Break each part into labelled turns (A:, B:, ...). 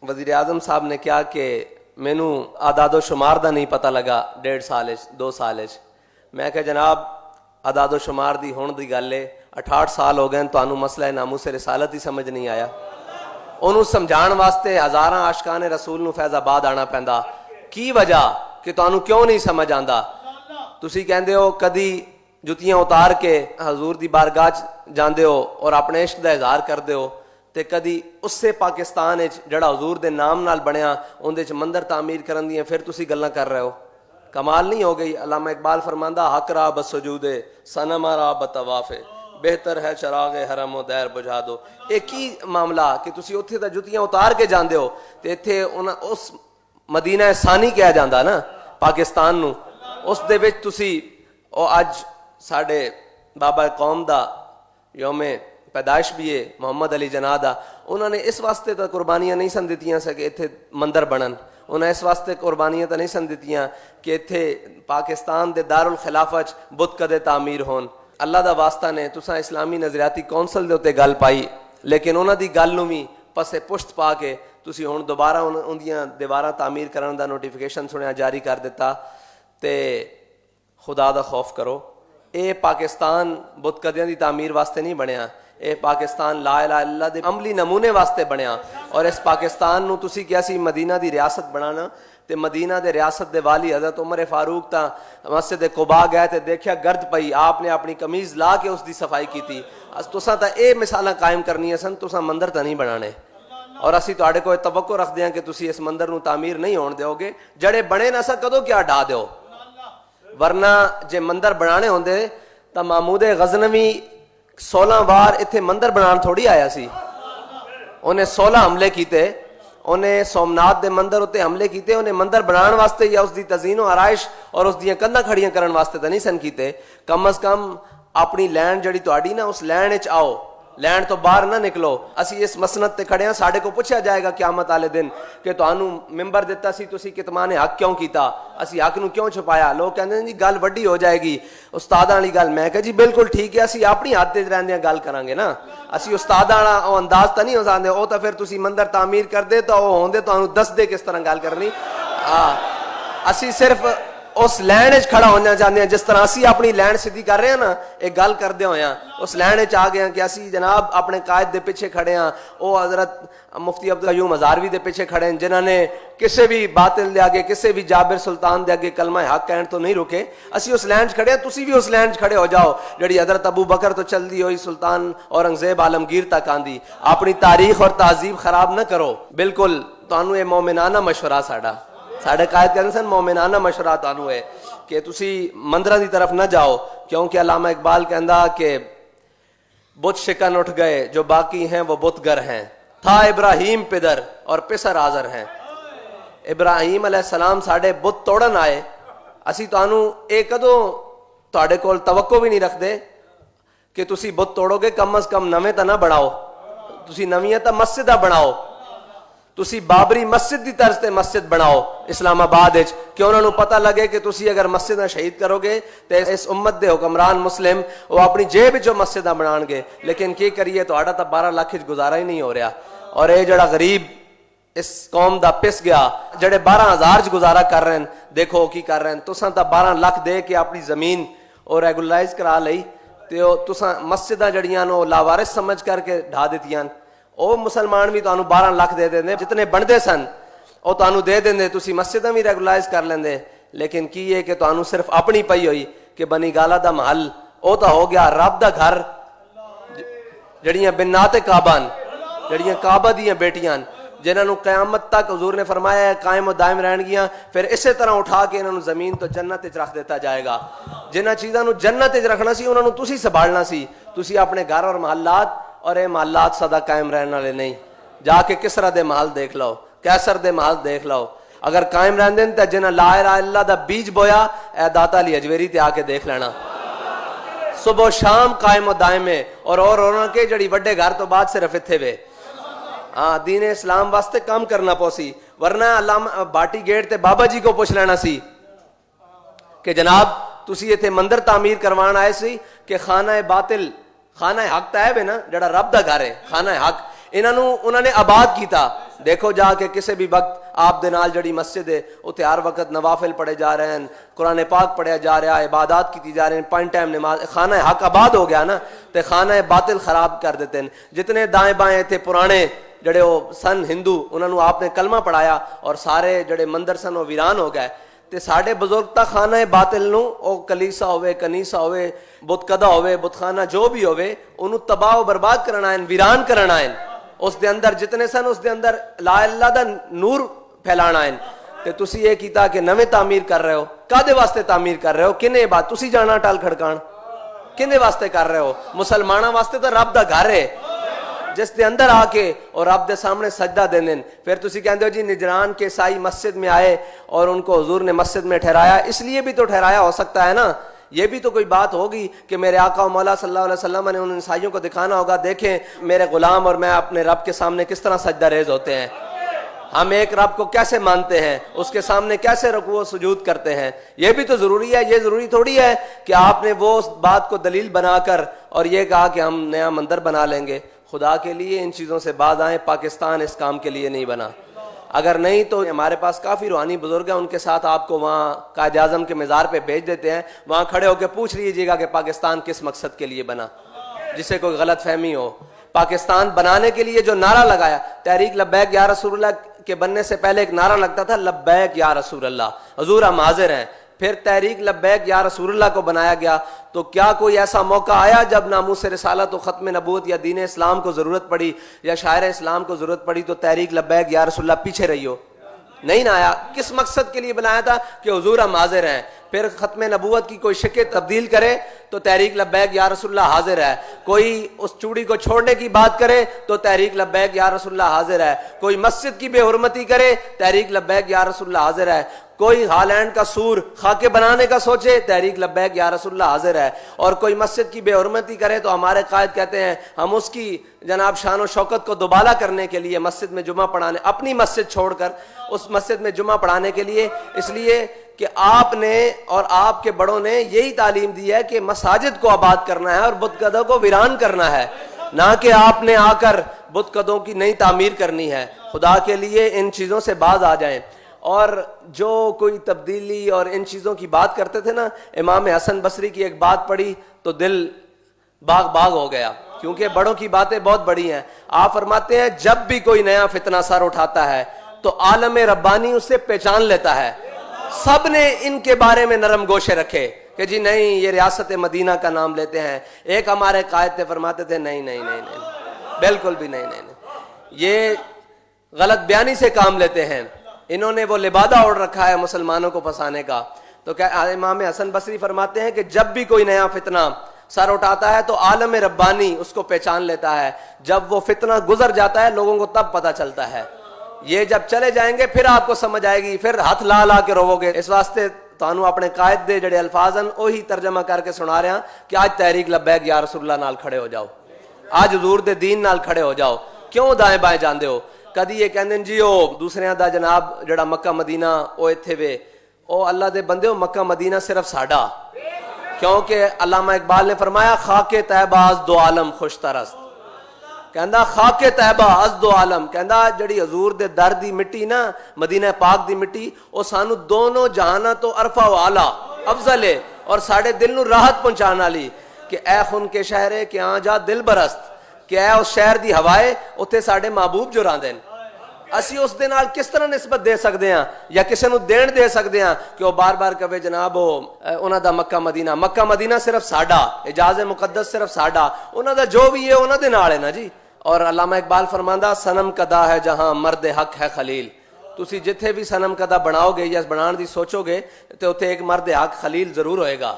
A: وزیر اعظم صاحب نے کیا کہ مینو اعداد و شمار دا نہیں پتہ لگا 1.5 سال 2 سال میں کہ جناب اعداد و شمار دی ہون دی گل ہے 68 سال ہو گئے تانوں مسئلہ ناموس رسالت ہی سمجھ نہیں آیا انہوں سمجھان واسطے ہزاراں عاشقان رسول نو فیض آباد آنا پیندا کی وجہ کہ تانوں کیوں نہیں سمجھ آندا تسی کہندے ہو کدی جتیاں اتار کے حضور دی بارگاہ جاندے ہو اور اپنے عشق دا اظہار کردے ہو تے کدی اس سے پاکستان جڑا حضور دے نام نال بنیا اندے چ مندر تعمیر کرن دیاں پھر تسی گلاں کر رہے ہو کمال نہیں ہو گئی علامہ اقبال فرماندا حق را بسجود صنم را بطواف بہتر ہے چراغ حرم و دیر بجھا دو ایک ہی معاملہ کہ تسی اوتھے تے جتیاں اتار کے جاندے ہو تے ایتھے اس مدینہ ثانی کہا جاندا نا پاکستان نو اس دے وچ تسی او اج ساڈے بابا قوم دا یوم پیدائش بھی ہے محمد علی جناح دا انہوں نے اس واسطے تو قربانیاں نہیں سن دتیاں سے کہ اتھے مندر بنن انہوں نے اس واسطے قربانیاں تو نہیں سن دتیاں کہ اتھے پاکستان دے دارالخلافہ بت کدے تعمیر ہون اللہ دا واسطہ نے تساں اسلامی نظریاتی کونسل دے اوتے گل پائی لیکن انہاں دی گل نوں وی پسے پشت پا کے تسی ہن دوبارہ اندیاں دیواراں تعمیر کرن دا نوٹیفیکیشن سنیا جاری کر دیتا تے خدا دا خوف کرو اے پاکستان بت کدیاں دی تعمیر واسطے نہیں بنیا اے پاکستان لا الہ الا اللہ دے عملی نمونے واسطے بنیا اور اس پاکستان نو تسی کیا سی مدینہ دی ریاست بنانا تے مدینہ دے ریاست دے والی حضرت عمر فاروق تا مسجد قباء گئے تے دیکھیا گرد پئی آپ نے اپنی قمیض لا کے اس دی صفائی کی تھی تساں تا اے مثالاں قائم کرنی سن تساں مندر تا نہیں بنانے اور اسی تواڈے کوئی توقع رکھدے ہیں کہ تسی اس مندر نو تعمیر نہیں ہون دیو گے جڑے بنے نہ سا کدو کیا ڈا دیو ورنہ جے مندر بنانے ہوندے تا محمود غزنوی 16 بار اتنے مندر بنان تھوڑی آیا سی انہیں 16 حملے کیتے انہیں سومناتھ دے مندر اتنے حملے کیتے انہیں مندر بنان واسطے یا اس دی تزئین و آرائش اور اس دیاں کندھاں کھڑیاں کرن واسطے تو نہیں سن کیتے کم از کم اپنی لینڈ جڑی تہاڈی نا اس لینڈ وچ آؤ لینڈ تو باہر نہ نکلو اسی اس مسند تے کھڑے ہیں ساڈے کو پوچھا جائے گا قیامت والے دن کہ تانوں ممبر دیتا سی تسی کتمان حق کیوں کیتا اسی حق نو کیوں چھپایا لوگ کہندے ہیں جی گل وڈی ہو جائے گی استاداں والی گل میں کہ جی بالکل ٹھیک ہے اسی اپنی ہاتھ تے رہندے گل کران گے نا اسی استاداں والا او انداز تا نہیں ہو سکدے او تا پھر تسی مندر تعمیر کر دے تو او ہوندے تانوں دس دے کس طرح گل کرنی اسی صرف اس لینڈ وچ کھڑا ہونا چاہتے ہیں جس طرح اسی اپنی لینڈ سیدھی کر رہے ہیں نا ایک گل کردے ہوئے ہیں اس لینڈ وچ آ گئے ہیں کہ اسی جناب اپنے قائد دے پیچھے کھڑے ہیں او حضرت مفتی عبدالقیوم ہزاروی دے پیچھے کھڑے ہیں جنہاں نے کسے بھی باطل دے آگے کسے بھی جابر سلطان دے آگے کلمہ حق کہن تو نہیں رکے اسی اس لینڈ کھڑے ہیں تسی بھی اس لینڈ کھڑے ہو جاؤ جڑی حضرت ابو بکر تو چل دی ہوئی سلطان اورنگزیب عالمگیر تک آندی اپنی تاریخ اور تہذیب خراب نہ کرو بالکل تانوں اے مومنانہ مشورہ ساڈے قائد کہندے سن مومنانہ مشورہ تانوں ہے کہ تسی مندرہ دی طرف نہ جاؤ کیونکہ علامہ اقبال کہندا کہ بت شکن اٹھ گئے جو باقی ہیں وہ بت گر ہیں تھا ابراہیم پدر اور پسر آزر ہیں ابراہیم علیہ السلام ساڈے بت توڑن آئے اسی تانوں اے کدوں تواڈے کول توقع بھی نہیں رکھدے کہ تسی بت توڑو گے کم از کم نویں تا نہ بناؤ تسی نویں تا مسجدہ بناؤ تسی بابری مسجد دی طرز تے مسجد بناؤ اسلام آباد وچ کہ انہاں نوں پتہ لگے کہ تسی اگر مسجداں شہید کرو گے تے اس امت دے حکمران مسلم وہ اپنی جیب وچوں مسجداں بنان گے لیکن کی کریے تہاڈا تا 12 لاکھ وچ گزارا ہی نہیں ہو رہا اور اے جڑا غریب اس قوم دا پس گیا جڑے 12,000 چ گزارا کر رہے ہیں دیکھو کی کر رہے ہیں تساں تا 12 لاکھ دے کے اپنی زمین اور ریگولرائز کرا لئی تے تساں مسجداں جڑیاں نو لاوارث سمجھ کر کے ڈھا دتیاں او مسلمان بھی تانوں 12 لاکھ دے دیندے جتنے بندے سن او تانوں دے دیندے تسی مسجداں بھی ریگولرائز کر لیندے لیکن کی ہے کہ تانوں صرف اپنی پئی ہوئی کہ بنی گالا دا محل او تا ہو گیا رب دا گھر جڑیاں بنات کعبہ جڑیاں کعبہ دیاں بیٹیاں جنہاں نوں قیامت تک حضور نے فرمایا ہے قائم و دائم رہن گیاں پھر اسی طرح اٹھا کے انہاں نوں زمین تو جنت وچ رکھ دیتا جائے گا جنہاں چیزاں نوں جنت وچ رکھنا سی انہاں نوں تسی سنبھالنا سی تسی اپنے گھر اور محلات اور اے محلات سدا قائم رہنے والے نہیں جا کے کسرا دے محل دیکھ لو کیسر دے محل دیکھ لو اگر قائم رہندے تے جنہاں لا الہ الا اللہ دا بیج بویا اے داتا علی اجویری تے آ کے دیکھ لینا صبح و شام قائم و دائم ہے اور انہاں کے جڑی وڈے گھر تو بعد صرف ایتھے وے دین اسلام واسطے کام کرنا پوسی ورنہ علامہ باٹی گیٹ تے بابا جی کو پوچھ لینا سی کہ جناب تسی ایتھے مندر تعمیر کروان آئے سی کہ خانہ باطل خانہ حق تا ہے نا جڑا رب دا گھر ہے خانہ حق انہوں نے آباد کیتا. دیکھو جا کے کسی بھی وقت آپ دے نال جڑی مسجد ہے اتنے ہر وقت نوافل پڑھے جا رہے ہیں, قرآن پاک پڑھیا جا رہا ہے, عبادات کی جا رہے ہیں, 5 ٹائم نماز. خانہ حق آباد ہو گیا نا, تے خانہ باطل خراب کر دیتے ہیں. جتنے دائیں بائیں تھے پرانے جڑے وہ سن ہندو, انہوں نے آپ نے کلمہ پڑھایا اور سارے جڑے مندر سن وہ ویران ہو گئے. تے ساڈے بزرگ تا خانہ باطل نو او کلیسا ہوئے, کنیسا ہوئے, بت کدا ہوئے, بت خانہ جو بھی ہوئے, انہوں تباہ و برباد کرنا ہے, ویران کرنا ہے. اس دے اندر جتنے سن اس دے اندر لا اللہ دا نور پھیلانا ہے. تے تسی یہ کیتا کہ نویں تعمیر کر رہے ہو, کادے واسطے تعمیر کر رہے ہو, کنے بات تسی جانا ٹال کھڑکان کنے واسطے کر رہے ہو؟ مسلمانوں واسطے تو رب دا گھر ہے جس دے اندر آ کے اور رب دے سامنے سجدہ دینے. پھر تسی کہندے ہو جی نجران کے عیسائی مسجد میں آئے اور ان کو حضور نے مسجد میں ٹھہرایا, اس لیے بھی تو ٹھہرایا ہو سکتا ہے نا. یہ بھی تو کوئی بات ہوگی کہ میرے آقا و مولا صلی اللہ علیہ وسلم نے ان عیسائیوں کو دکھانا ہوگا, دیکھیں میرے غلام اور میں اپنے رب کے سامنے کس طرح سجدہ ریز ہوتے ہیں, ہم ایک رب کو کیسے مانتے ہیں, اس کے سامنے کیسے رکوع و سجود کرتے ہیں. یہ بھی تو ضروری ہے. یہ ضروری تھوڑی ہے کہ آپ نے وہ بات کو دلیل بنا کر اور یہ کہا کہ ہم نیا مندر بنا لیں گے. خدا کے لیے ان چیزوں سے باز آئیں. پاکستان اس کام کے لیے نہیں بنا. اگر نہیں تو ہمارے پاس کافی روحانی بزرگ ہیں, ان کے ساتھ آپ کو وہاں قائد اعظم کے مزار پہ بھیج دیتے ہیں, وہاں کھڑے ہو کے پوچھ لیجیے گا کہ پاکستان کس مقصد کے لیے بنا, جسے کوئی غلط فہمی ہو. پاکستان بنانے کے لیے جو نعرہ لگایا, تحریک لبیک یا رسول اللہ کے بننے سے پہلے ایک نعرہ لگتا تھا لبیک یا رسول اللہ, حضور ہم حاضر ہیں. پھر تحریک لبیک یا رسول اللہ کو بنایا گیا. تو کیا کوئی ایسا موقع آیا جب ناموس رسالت و ختم نبوت یا دین اسلام کو ضرورت پڑی یا شاعر اسلام کو ضرورت پڑی تو تحریک لبیک یا رسول اللہ پیچھے رہی ہو؟ نہیں نہ آیا. کس مقصد کے لیے بنایا تھا؟ کہ حضور ہم حاضر ہیں. پھر ختم نبوت کی کوئی شکل تبدیل کرے تو تحریک لبیک یا رسول اللہ حاضر ہے. کوئی اس چوڑی کو چھوڑنے کی بات کرے تو تحریک لبیک یا رسول اللہ حاضر ہے. کوئی مسجد کی بے حرمتی کرے, تحریک لبیک یا رسول اللہ حاضر ہے. کوئی ہالینڈ کا سور خاکے بنانے کا سوچے, تحریک لبیک یا رسول اللہ حاضر ہے. اور کوئی مسجد کی بے حرمتی کرے تو ہمارے قائد کہتے ہیں ہم اس کی جناب شان و شوکت کو دوبالا کرنے کے لیے مسجد میں جمعہ پڑھانے, اپنی مسجد چھوڑ کر اس مسجد میں جمعہ پڑھانے کے لیے, اس لیے کہ آپ نے اور آپ کے بڑوں نے یہی تعلیم دی ہے کہ مساجد کو آباد کرنا ہے اور بت قدوں کو ویران کرنا ہے, نہ کہ آپ نے آ کر بت قدوں کی نئی تعمیر کرنی ہے. خدا کے لیے ان چیزوں سے باز آ جائیں. اور جو کوئی تبدیلی اور ان چیزوں کی بات کرتے تھے نا, امام حسن بصری کی ایک بات پڑھی تو دل باغ باغ ہو گیا, کیونکہ بڑوں کی باتیں بہت بڑی ہیں. آپ فرماتے ہیں جب بھی کوئی نیا فتنہ سر اٹھاتا ہے تو عالم ربانی اسے پہچان لیتا ہے. سب نے ان کے بارے میں نرم گوشے رکھے کہ جی نہیں یہ ریاست مدینہ کا نام لیتے ہیں. ایک ہمارے قائد تھے فرماتے تھے نہیں نہیں نہیں نہیں بالکل بھی نہیں نہیں نہیں, یہ غلط بیانی سے کام لیتے ہیں. انہوں نے وہ لبادہ اوڑھ رکھا ہے مسلمانوں کو پھنسانے کا. تو کیا امام حسن بصری فرماتے ہیں کہ جب بھی کوئی نیا فتنہ سر اٹھاتا ہے تو عالم ربانی اس کو پہچان لیتا ہے. جب وہ فتنہ گزر جاتا ہے لوگوں کو تب پتہ چلتا ہے. یہ جب چلے جائیں گے پھر آپ کو سمجھ آئے گی, پھر ہاتھ لا لا کے روو گے. اس واسطے تانوں اپنے قائد دے جڑے الفاظ ہیں وہی ترجمہ کر کے سنا رہے ہیں کہ آج تحریک لبیک یا رسول اللہ نال کھڑے ہو جاؤ, آج حضور دے دین نال کھڑے ہو جاؤ. کیوں دائیں بائیں جاندے ہو؟ کدی یہ کہندے جی او دوسریاں دا جناب جڑا مکہ مدینہ او ایتھے وے, او اللہ دے بندے ہو مکہ مدینہ صرف ساڈا. کیونکہ علامہ اقبال نے فرمایا خاک طیبہ از دو عالم خوش ترست. کہندا خاک طیبہ از دو عالم, کہندا جڑی حضور دے در دی مٹی نا مدینہ پاک دی مٹی او سانو دونوں جہاناں تو عرفہ و اعلی افضل ہے اور ساڈے دل نو راحت پہنچان والی. کہ اے خون کے شہر ہے کہ آ جا دل برست, کہ اے اس شہر دی ہوائے اوتھے ساڈے محبوب جو راندے. اسی اس دے نال کس طرح نسبت دے سکتے ہیں یا کسی نو دین دے سکتے ہیں کہ وہ بار بار کہے جناب انہاں دا مکہ مدینہ, مکہ مدینہ صرف ساڈا, اجاز مقدس صرف ساڈا, انہاں دا جو بھی ہے انہاں دے نال ہے نا جی. اور علامہ اقبال فرماندا صنم کدا ہے جہاں مرد حق ہے خلیل. تسی جتھے بھی صنم کدا بناؤ گے یا بنان دی سوچو گے تے اوتھے ایک مرد حق خلیل ضرور ہوئے گا.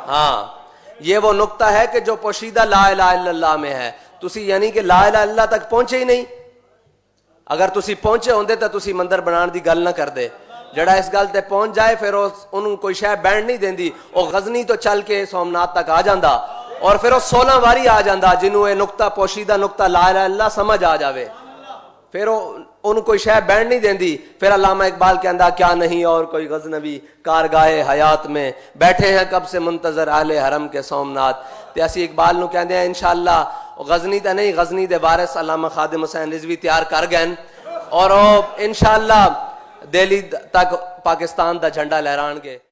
A: ہاں یہ وہ نقطہ ہے کہ جو پوشیدہ لا الہ الا اللہ میں ہے. تسی یعنی کہ لا الہ الا اللہ تک پہنچے ہی نہیں. اگر تسی پہنچے ہوندے تو تسی مندر بنان دی گل نہ کر دے. جڑا اس گل تے پہنچ جائے پھر انہوں کوئی شے بینڈ نہیں دیندی. او غزنی تو چل کے سومنات تک آ جاندا اور پھر وہ 16 واری آ جاندا جنہوں یہ نقطہ پوشیدہ نقطہ لا الہ الا اللہ سمجھ آ جاوے. پھر ان کوئی شے بینڈ نہیں دیندی. پھر علامہ اقبال کہندا کیا نہیں اور کوئی غزنوی کارگاہ حیات میں بیٹھے ہیں کب سے منتظر اہل حرم کے سومنات. تے اسی اقبال نو کہندے ہیں انشاءاللہ غزنی تے نہیں غزنی دے وارث علامہ خادم حسین رضوی تیار کر گئے اور انشاءاللہ دہلی تک پاکستان دا جھنڈا لہران گے.